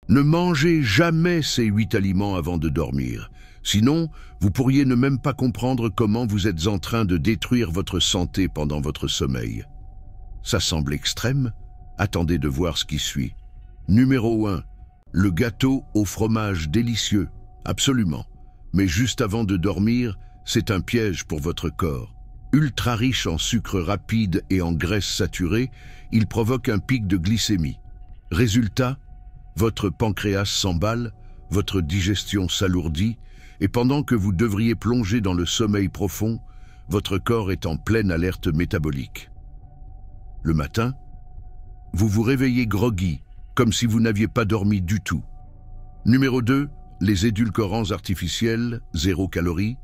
Ne mangez jamais ces 8 aliments avant de dormir. Sinon, vous pourriez ne même pas comprendre comment vous êtes en train de détruire votre santé pendant votre sommeil. Ça semble extrême? Attendez de voir ce qui suit. Numéro 1. Le gâteau au fromage délicieux. Absolument. Mais juste avant de dormir, c'est un piège pour votre corps. Ultra riche en sucre rapide et en graisse saturée, il provoque un pic de glycémie. Résultat, votre pancréas s'emballe, votre digestion s'alourdit, et pendant que vous devriez plonger dans le sommeil profond, votre corps est en pleine alerte métabolique. Le matin, vous vous réveillez groggy, comme si vous n'aviez pas dormi du tout. Numéro 2, les édulcorants artificiels, 0 calories.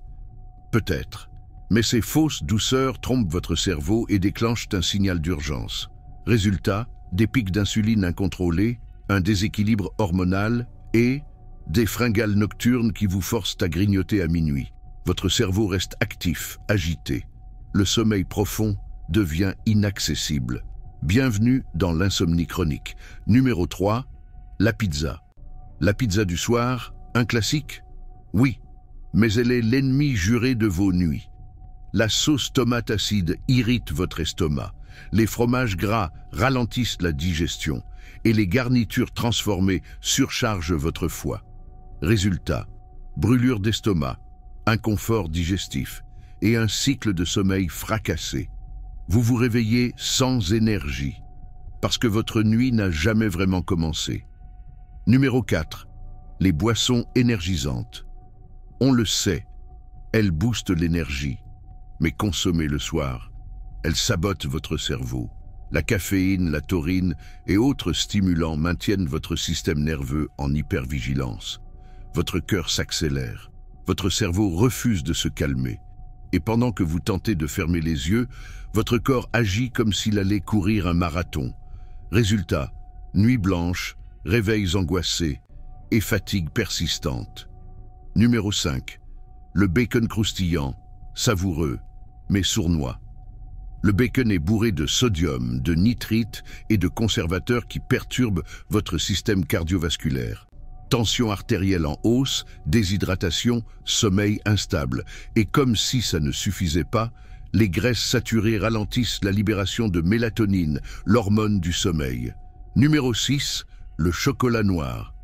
Peut-être, mais ces fausses douceurs trompent votre cerveau et déclenchent un signal d'urgence. Résultat, des pics d'insuline incontrôlés, un déséquilibre hormonal et des fringales nocturnes qui vous forcent à grignoter à minuit. Votre cerveau reste actif, agité. Le sommeil profond devient inaccessible. Bienvenue dans l'insomnie chronique. Numéro 3, la pizza. La pizza du soir, un classique? Oui, mais elle est l'ennemi juré de vos nuits. La sauce tomate acide irrite votre estomac. Les fromages gras ralentissent la digestion et les garnitures transformées surchargent votre foie. Résultat, brûlure d'estomac, inconfort digestif et un cycle de sommeil fracassé. Vous vous réveillez sans énergie parce que votre nuit n'a jamais vraiment commencé. Numéro 4. Les boissons énergisantes. On le sait, elles boostent l'énergie, mais consommées le soir, elles sabotent votre cerveau. La caféine, la taurine et autres stimulants maintiennent votre système nerveux en hypervigilance. Votre cœur s'accélère, votre cerveau refuse de se calmer. Et pendant que vous tentez de fermer les yeux, votre corps agit comme s'il allait courir un marathon. Résultat, nuit blanche, réveils angoissés et fatigue persistante. Numéro 5. Le bacon croustillant, savoureux, mais sournois. Le bacon est bourré de sodium, de nitrite et de conservateurs qui perturbent votre système cardiovasculaire. Tension artérielle en hausse, déshydratation, sommeil instable. Et comme si ça ne suffisait pas, les graisses saturées ralentissent la libération de mélatonine, l'hormone du sommeil. Numéro 6, le chocolat noir.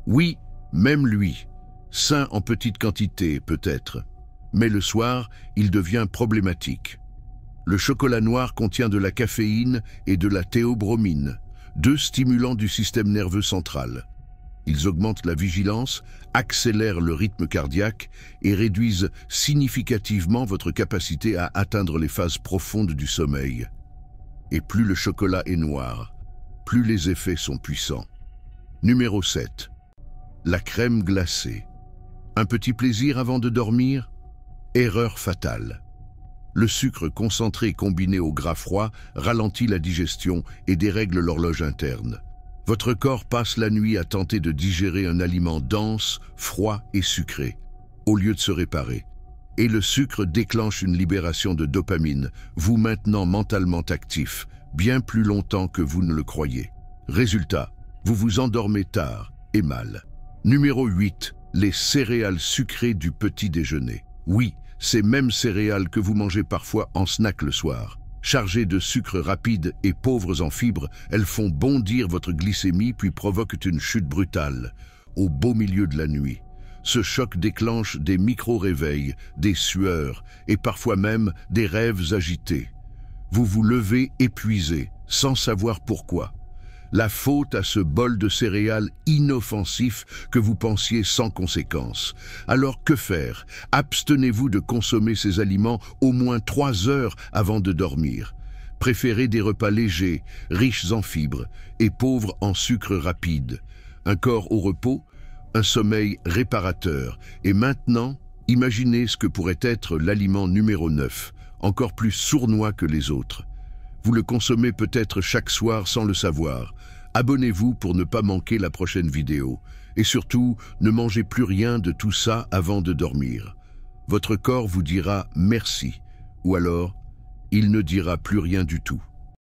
Oui, même lui, sain en petite quantité peut-être, mais le soir, il devient problématique. Le chocolat noir contient de la caféine et de la théobromine, 2 stimulants du système nerveux central. Ils augmentent la vigilance, accélèrent le rythme cardiaque et réduisent significativement votre capacité à atteindre les phases profondes du sommeil. Et plus le chocolat est noir, plus les effets sont puissants. Numéro 7. La crème glacée. Un petit plaisir avant de dormir? Erreur fatale. Le sucre concentré combiné au gras froid ralentit la digestion et dérègle l'horloge interne. Votre corps passe la nuit à tenter de digérer un aliment dense, froid et sucré, au lieu de se réparer. Et le sucre déclenche une libération de dopamine, vous maintenant mentalement actif, bien plus longtemps que vous ne le croyez. Résultat, vous vous endormez tard et mal. Numéro 8. Les céréales sucrées du petit déjeuner. Oui, ces mêmes céréales que vous mangez parfois en snack le soir. Chargées de sucre rapide et pauvres en fibres, elles font bondir votre glycémie puis provoquent une chute brutale, au beau milieu de la nuit. Ce choc déclenche des micro-réveils, des sueurs et parfois même des rêves agités. Vous vous levez épuisé, sans savoir pourquoi. La faute à ce bol de céréales inoffensif que vous pensiez sans conséquence. Alors que faire? Abstenez-vous de consommer ces aliments au moins 3 heures avant de dormir. Préférez des repas légers, riches en fibres et pauvres en sucre rapide. Un corps au repos, un sommeil réparateur. Et maintenant, imaginez ce que pourrait être l'aliment numéro 9, encore plus sournois que les autres. Vous le consommez peut-être chaque soir sans le savoir. Abonnez-vous pour ne pas manquer la prochaine vidéo. Et surtout, ne mangez plus rien de tout ça avant de dormir. Votre corps vous dira merci, ou alors, il ne dira plus rien du tout.